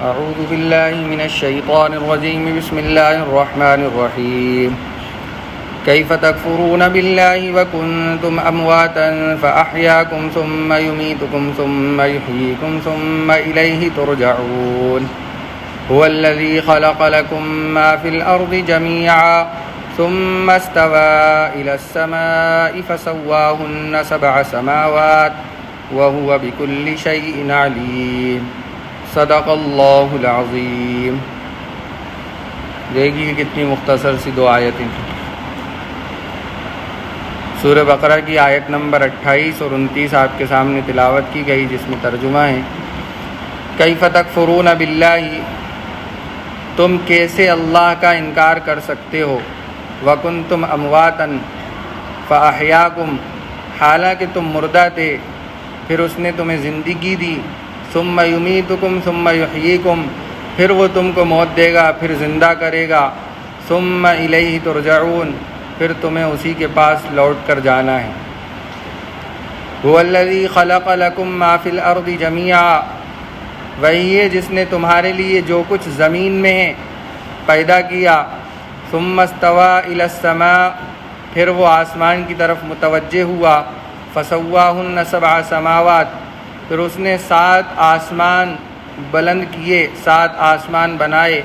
اعوذ باللہ من الشیطان الرجیم بسم اللہ الرحمن الرحیم کیف تکفرون باللہ وکنتم امواتا فاحیاکم ثم یمیتکم ثم یحییکم ثم الیہ ترجعون هو الذی خلق لکم ما فی الارض جمیعا ثم استوى الى السماء فسواهن 7 سماوات وهو بكل شيء عليم صدق اللہ العظیم۔ دیکھیے کتنی مختصر سی 2 آیتیں، سورہ بقرہ کی آیت نمبر 28 اور 29 آپ کے سامنے تلاوت کی گئی، جس میں ترجمہ ہے کیف تکفرون باللہ، تم کیسے اللہ کا انکار کر سکتے ہو، وکنتم امواتا فاحیاکم، حالانکہ تم مردہ تھے پھر اس نے تمہیں زندگی دی، ثم یمیتکم ثم یحییکم، پھر وہ تم کو موت دے گا پھر زندہ کرے گا، ثم الیہ ترجعون، پھر تمہیں اسی کے پاس لوٹ کر جانا ہے۔ هو الذی خلق لکم ما فی الارض جمیعا، وہی ہے جس نے تمہارے لیے جو کچھ زمین میں ہے پیدا کیا، ثم استوى الی السماء، پھر وہ آسمان کی طرف متوجہ ہوا، فسواہن 7 سماوات، پھر اس نے 7 آسمان بلند کیے، 7 آسمان بنائے،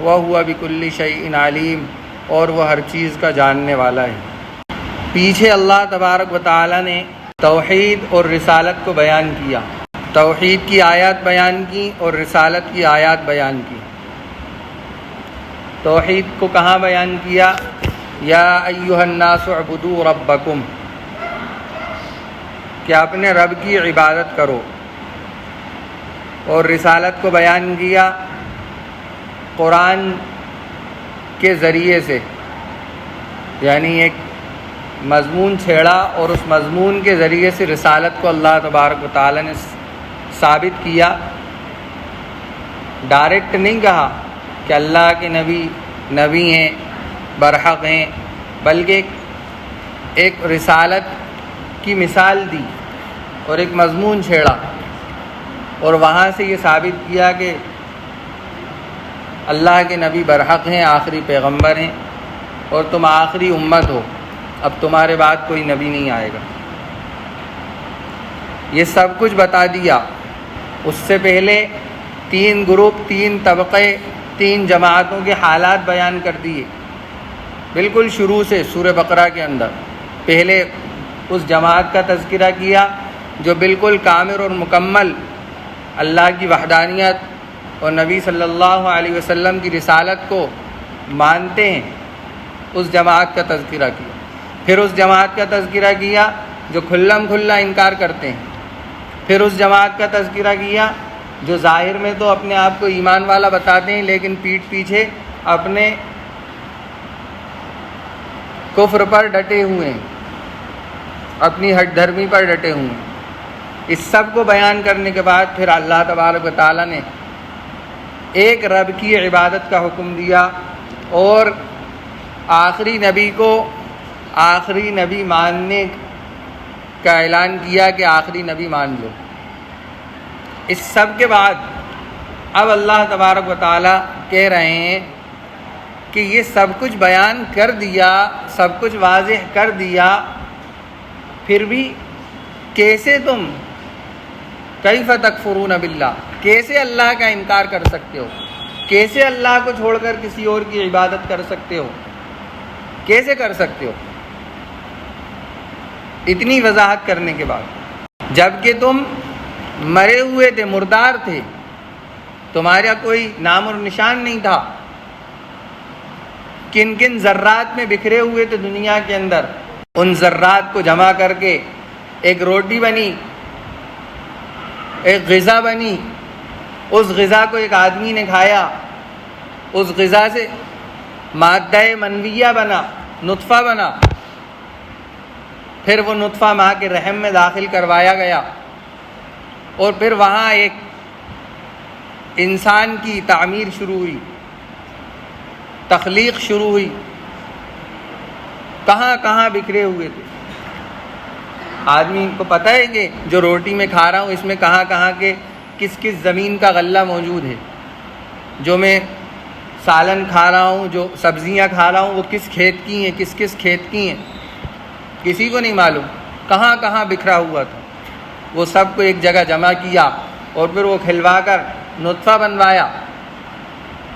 وَهُوَ بِكُلِّ شَيْءٍ عَلِيمٌ، اور وہ ہر چیز کا جاننے والا ہے۔ پیچھے اللہ تبارک و تعالی نے توحید اور رسالت کو بیان کیا، توحید کی آیات بیان کی اور رسالت کی آیات بیان کی۔ توحید کو کہاں بیان کیا؟ یا ایھا الناس اعبدوا ربکم، کہ اپنے رب کی عبادت کرو، اور رسالت کو بیان کیا قرآن کے ذریعے سے، یعنی ایک مضمون چھیڑا اور اس مضمون کے ذریعے سے رسالت کو اللہ تبارک و تعالی نے ثابت کیا۔ ڈائریکٹ نہیں کہا کہ اللہ کے نبی ہیں، برحق ہیں، بلکہ ایک رسالت کی مثال دی اور ایک مضمون چھیڑا، اور وہاں سے یہ ثابت کیا کہ اللہ کے نبی برحق ہیں، آخری پیغمبر ہیں، اور تم آخری امت ہو، اب تمہارے بعد کوئی نبی نہیں آئے گا۔ یہ سب کچھ بتا دیا۔ اس سے پہلے 3 گروپ، 3 طبقے، 3 جماعتوں کے حالات بیان کر دیے بالکل شروع سے سورہ بقرہ کے اندر۔ پہلے اس جماعت کا تذکرہ کیا جو بالکل کامل اور مکمل اللہ کی وحدانیت اور نبی صلی اللہ علیہ وسلم کی رسالت کو مانتے ہیں، اس جماعت کا تذکرہ کیا۔ پھر اس جماعت کا تذکرہ کیا جو کھلم کھلا انکار کرتے ہیں۔ پھر اس جماعت کا تذکرہ کیا جو ظاہر میں تو اپنے آپ کو ایمان والا بتاتے ہیں، لیکن پیٹھ پیچھے اپنے کفر پر ڈٹے ہوئے ہیں، اپنی ہٹ دھرمی پر ڈٹے ہوئے ہیں۔ اس سب کو بیان کرنے کے بعد پھر اللہ تبارک و تعالیٰ نے ایک رب کی عبادت کا حکم دیا، اور آخری نبی کو آخری نبی ماننے کا اعلان کیا کہ آخری نبی مان لو۔ اس سب کے بعد اب اللہ تبارک و تعالیٰ کہہ رہے ہیں کہ یہ سب کچھ بیان کر دیا، سب کچھ واضح کر دیا، پھر بھی کیسے تم کیف تکفرون باللہ، کیسے اللہ کا انکار کر سکتے ہو، کیسے اللہ کو چھوڑ کر کسی اور کی عبادت کر سکتے ہو، کیسے کر سکتے ہو؟ اتنی وضاحت کرنے کے بعد، جب کہ تم مرے ہوئے تھے، مردار تھے، تمہارا کوئی نام اور نشان نہیں تھا، کن کن ذرات میں بکھرے ہوئے تھے دنیا کے اندر، ان ذرات کو جمع کر کے ایک روٹی بنی، ایک غذا بنی، اس غذا کو ایک آدمی نے کھایا، اس غذا سے مادہ منویہ بنا، نطفہ بنا، پھر وہ نطفہ ماں کے رحم میں داخل کروایا گیا، اور پھر وہاں ایک انسان کی تعمیر شروع ہوئی، تخلیق شروع ہوئی۔ کہاں کہاں بکھرے ہوئے تھے، آدمی کو پتہ ہے کہ جو روٹی میں کھا رہا ہوں اس میں کہاں کہاں کے کس کس زمین کا غلہ موجود ہے، جو میں سالن کھا رہا ہوں، جو سبزیاں کھا رہا ہوں، وہ کس کھیت کی ہیں، کس کھیت کی ہیں، کسی کو نہیں معلوم، کہاں کہاں بکھرا ہوا تھا۔ وہ سب کو ایک جگہ جمع کیا اور پھر وہ کھلوا کر نطفہ بنوایا،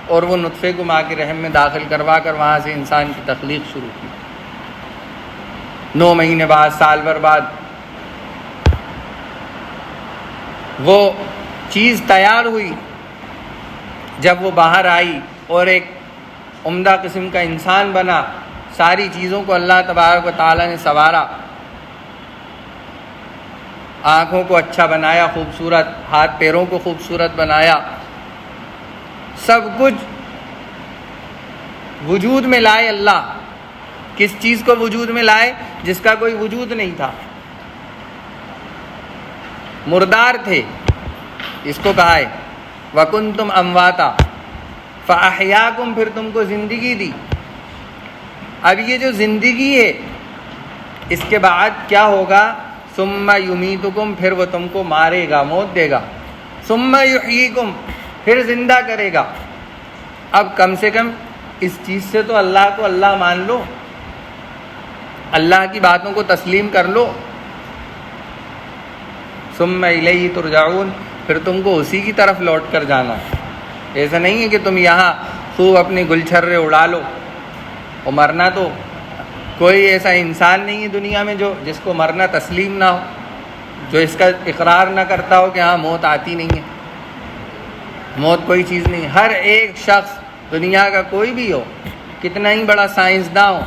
اور وہ نطفے کو ماں کے رحم میں داخل کروا کر وہاں سے انسان کی تخلیق شروع کی۔ 9 مہینے بعد، سال بھر بعد وہ چیز تیار ہوئی۔ جب وہ باہر آئی اور ایک عمدہ قسم کا انسان بنا، ساری چیزوں کو اللہ تبارک و تعالیٰ نے سنوارا، آنکھوں کو اچھا بنایا، خوبصورت، ہاتھ پیروں کو خوبصورت بنایا، سب کچھ وجود میں لائے اللہ۔ کس چیز کو وجود میں لائے؟ جس کا کوئی وجود نہیں تھا، مردار تھے، اس کو کہا ہے وَكُنْتُمْ أَمْوَاتًا فَأَحْيَاكُمْ، پھر تم کو زندگی دی۔ اب یہ جو زندگی ہے، اس کے بعد کیا ہوگا؟ ثُمَّ يُمِيتُكُمْ، پھر وہ تم کو مارے گا، موت دے گا۔ ثُمَّ يُحْيِيكُمْ، پھر زندہ کرے گا۔ اب کم سے کم اس چیز سے تو اللہ کو اللہ مان لو، اللہ کی باتوں کو تسلیم کر لو۔ ثُمَّ إِلَيْهِ تُرْجَعُونَ، پھر تم کو اسی کی طرف لوٹ کر جانا ہے۔ ایسا نہیں ہے کہ تم یہاں خوب اپنے گل چھرے اڑا لو اور مرنا تو کوئی ایسا انسان نہیں ہے دنیا میں جس کو مرنا تسلیم نہ ہو، جو اس کا اقرار نہ کرتا ہو کہ ہاں موت آتی نہیں ہے، موت کوئی چیز نہیں ہے۔ ہر ایک شخص دنیا کا کوئی بھی ہو، کتنا ہی بڑا سائنسداں ہو،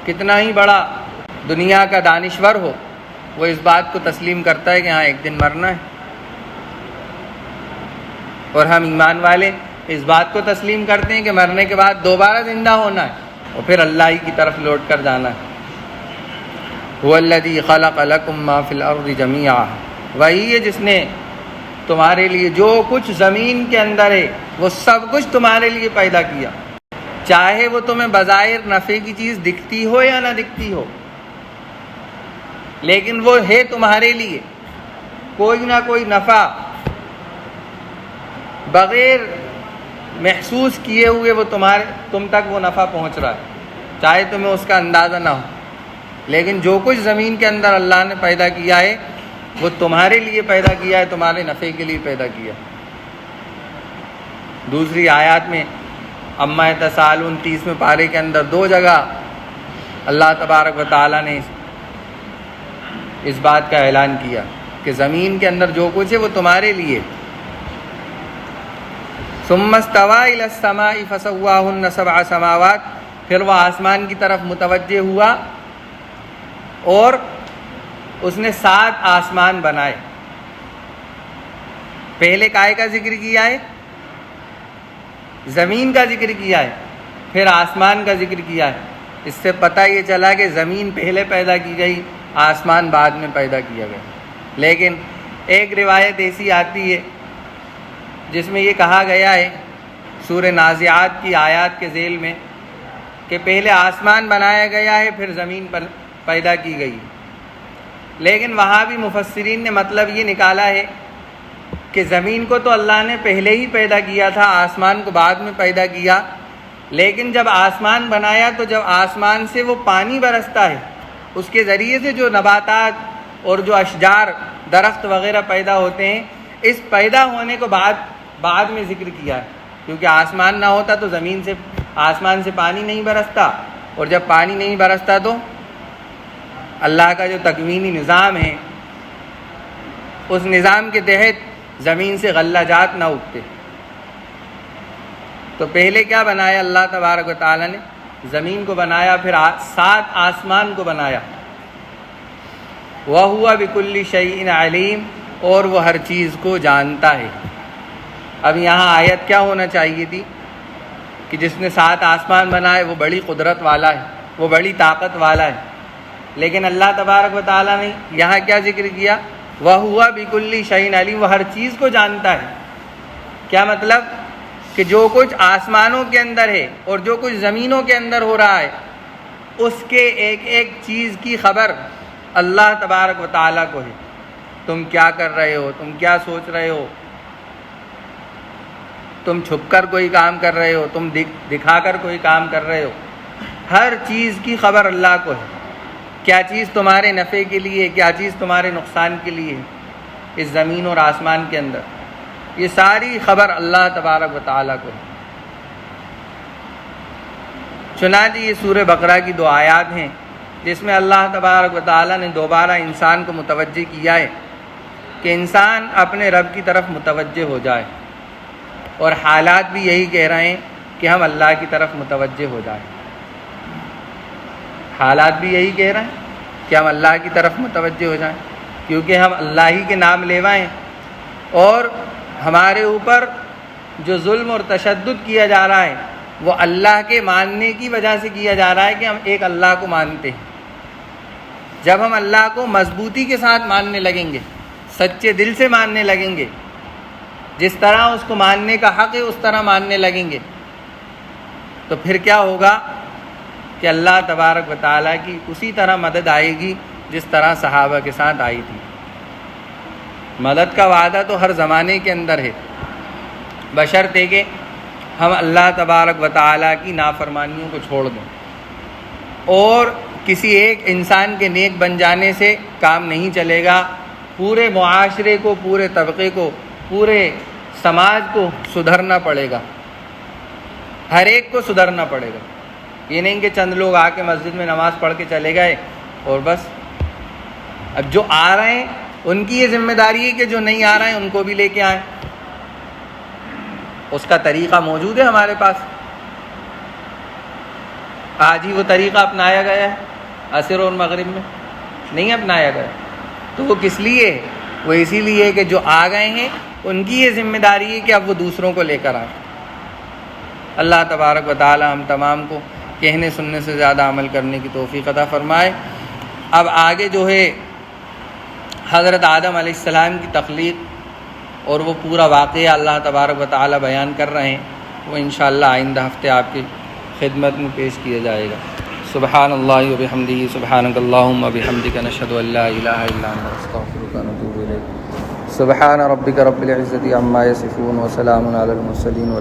کتنا ہی بڑا دنیا کا دانشور ہو، وہ اس بات کو تسلیم کرتا ہے کہ ہاں ایک دن مرنا ہے۔ اور ہم ایمان والے اس بات کو تسلیم کرتے ہیں کہ مرنے کے بعد دوبارہ زندہ ہونا ہے اور پھر اللہ ہی کی طرف لوٹ کر جانا ہے۔ هو الذی خلق لکم ما فی الارض جمیعا، وہی ہے جس نے تمہارے لیے جو کچھ زمین کے اندر ہے وہ سب کچھ تمہارے لیے پیدا کیا، چاہے وہ تمہیں بظاہر نفع کی چیز دکھتی ہو یا نہ دکھتی ہو، لیکن وہ ہے تمہارے لیے۔ کوئی نہ کوئی نفع بغیر محسوس کیے ہوئے وہ تم تک وہ نفع پہنچ رہا ہے، چاہے تمہیں اس کا اندازہ نہ ہو، لیکن جو کچھ زمین کے اندر اللہ نے پیدا کیا ہے وہ تمہارے لیے پیدا کیا ہے، تمہارے نفع کے لیے پیدا کیا۔ دوسری آیات میں عما یتساءلون 30ویں پارے کے اندر 2 جگہ اللہ تبارک و تعالیٰ نے اس بات کا اعلان کیا کہ زمین کے اندر جو کچھ ہے وہ تمہارے لیے۔ ثم استوى الى السماء فسواهن 7 سماوات، پھر وہ آسمان کی طرف متوجہ ہوا اور اس نے 7 آسمان بنائے۔ پہلے کائے کا ذکر کیا ہے؟ زمین کا ذکر کیا ہے، پھر آسمان کا ذکر کیا ہے۔ اس سے پتہ یہ چلا کہ زمین پہلے پیدا کی گئی، آسمان بعد میں پیدا کیا گیا۔ لیکن ایک روایت ایسی آتی ہے جس میں یہ کہا گیا ہے سورہ نازعات کی آیات کے ذیل میں کہ پہلے آسمان بنایا گیا ہے، پھر زمین پر پیدا کی گئی۔ لیکن وہاں بھی مفسرین نے مطلب یہ نکالا ہے کہ زمین کو تو اللہ نے پہلے ہی پیدا کیا تھا، آسمان کو بعد میں پیدا کیا، لیکن جب آسمان بنایا تو جب آسمان سے وہ پانی برستا ہے، اس کے ذریعے سے جو نباتات اور جو اشجار، درخت وغیرہ پیدا ہوتے ہیں، اس پیدا ہونے کو بعد میں ذکر کیا ہے، کیونکہ آسمان نہ ہوتا تو آسمان سے پانی نہیں برستا، اور جب پانی نہیں برستا تو اللہ کا جو تکوینی نظام ہے اس نظام کے تحت زمین سے غلہ جات نہ اگتے۔ تو پہلے کیا بنایا اللہ تبارک و تعالیٰ نے؟ زمین کو بنایا، پھر 7 آسمان کو بنایا۔ وَهُوَ بِكُلِّ شَيْءٍ عَلِيمٌ، اور وہ ہر چیز کو جانتا ہے۔ اب یہاں آیت کیا ہونا چاہیے تھی کہ جس نے 7 آسمان بنائے وہ بڑی قدرت والا ہے، وہ بڑی طاقت والا ہے، لیکن اللہ تبارک و تعالیٰ نے یہاں کیا ذکر کیا؟ وَهُوَ بِكُلِّ شَيْءٍ عَلِيمٌ، وہ ہر چیز کو جانتا ہے۔ کیا مطلب؟ کہ جو کچھ آسمانوں کے اندر ہے اور جو کچھ زمینوں کے اندر ہو رہا ہے، اس کے ایک ایک چیز کی خبر اللہ تبارک و تعالیٰ کو ہے۔ تم کیا کر رہے ہو، تم کیا سوچ رہے ہو، تم چھپ کر کوئی کام کر رہے ہو، تم دکھا کر کوئی کام کر رہے ہو، ہر چیز کی خبر اللہ کو ہے۔ کیا چیز تمہارے نفع کے لیے، کیا چیز تمہارے نقصان کے لیے ہے اس زمین اور آسمان کے اندر، یہ ساری خبر اللہ تبارک و تعالیٰ کو ہے۔ چنانچہ یہ سورہ بقرہ کی 2 آیات ہیں جس میں اللہ تبارک و تعالیٰ نے دوبارہ انسان کو متوجہ کیا ہے کہ انسان اپنے رب کی طرف متوجہ ہو جائے، اور حالات بھی یہی کہہ رہے ہیں کہ ہم اللہ کی طرف متوجہ ہو جائیں۔ حالات بھی یہی کہہ رہے ہیں کہ ہم اللہ کی طرف متوجہ ہو جائیں، کیونکہ ہم اللہ ہی کے نام لیوائیں، اور ہمارے اوپر جو ظلم اور تشدد کیا جا رہا ہے وہ اللہ کے ماننے کی وجہ سے کیا جا رہا ہے کہ ہم ایک اللہ کو مانتے ہیں۔ جب ہم اللہ کو مضبوطی کے ساتھ ماننے لگیں گے، سچے دل سے ماننے لگیں گے، جس طرح اس کو ماننے کا حق ہے اس طرح ماننے لگیں گے، تو پھر کیا ہوگا کہ اللہ تبارک و تعالیٰ کی اسی طرح مدد آئے گی جس طرح صحابہ کے ساتھ آئی تھی۔ مدد کا وعدہ تو ہر زمانے کے اندر ہے، بشرطے کہ ہم اللہ تبارک و تعالیٰ کی نافرمانیوں کو چھوڑ دیں، اور کسی ایک انسان کے نیک بن جانے سے کام نہیں چلے گا، پورے معاشرے کو، پورے طبقے کو، پورے سماج کو سدھرنا پڑے گا، ہر ایک کو سدھرنا پڑے گا۔ یہ نہیں کہ چند لوگ آ کے مسجد میں نماز پڑھ کے چلے گئے اور بس۔ اب جو آ رہے ہیں ان کی یہ ذمہ داری ہے کہ جو نہیں آ رہے ہیں ان کو بھی لے کے آئیں۔ اس کا طریقہ موجود ہے ہمارے پاس، آج ہی وہ طریقہ اپنایا گیا ہے، عصر اور مغرب میں نہیں اپنایا گیا، تو وہ کس لیے ہے؟ وہ اسی لیے کہ جو آ گئے ہیں ان کی یہ ذمہ داری ہے کہ اب وہ دوسروں کو لے کر آئیں۔ اللہ تبارک و تعالی ہم تمام کو کہنے سننے سے زیادہ عمل کرنے کی توفیق عطا فرمائے۔ اب آگے جو ہے حضرت آدم علیہ السلام کی تخلیق اور وہ پورا واقعہ اللہ تبارک و تعالی بیان کر رہے ہیں، وہ انشاءاللہ آئندہ ہفتے آپ کی خدمت میں پیش کیا جائے گا۔ سبحان اللہ و بحمدہ، سبحانک اللہم و بحمدک، نشہد ان لا الہ الا انت، نستغفرک و نتوب الیک۔ سبحان ربک رب العزۃ عما یصفون، وسلام علی المرسلین۔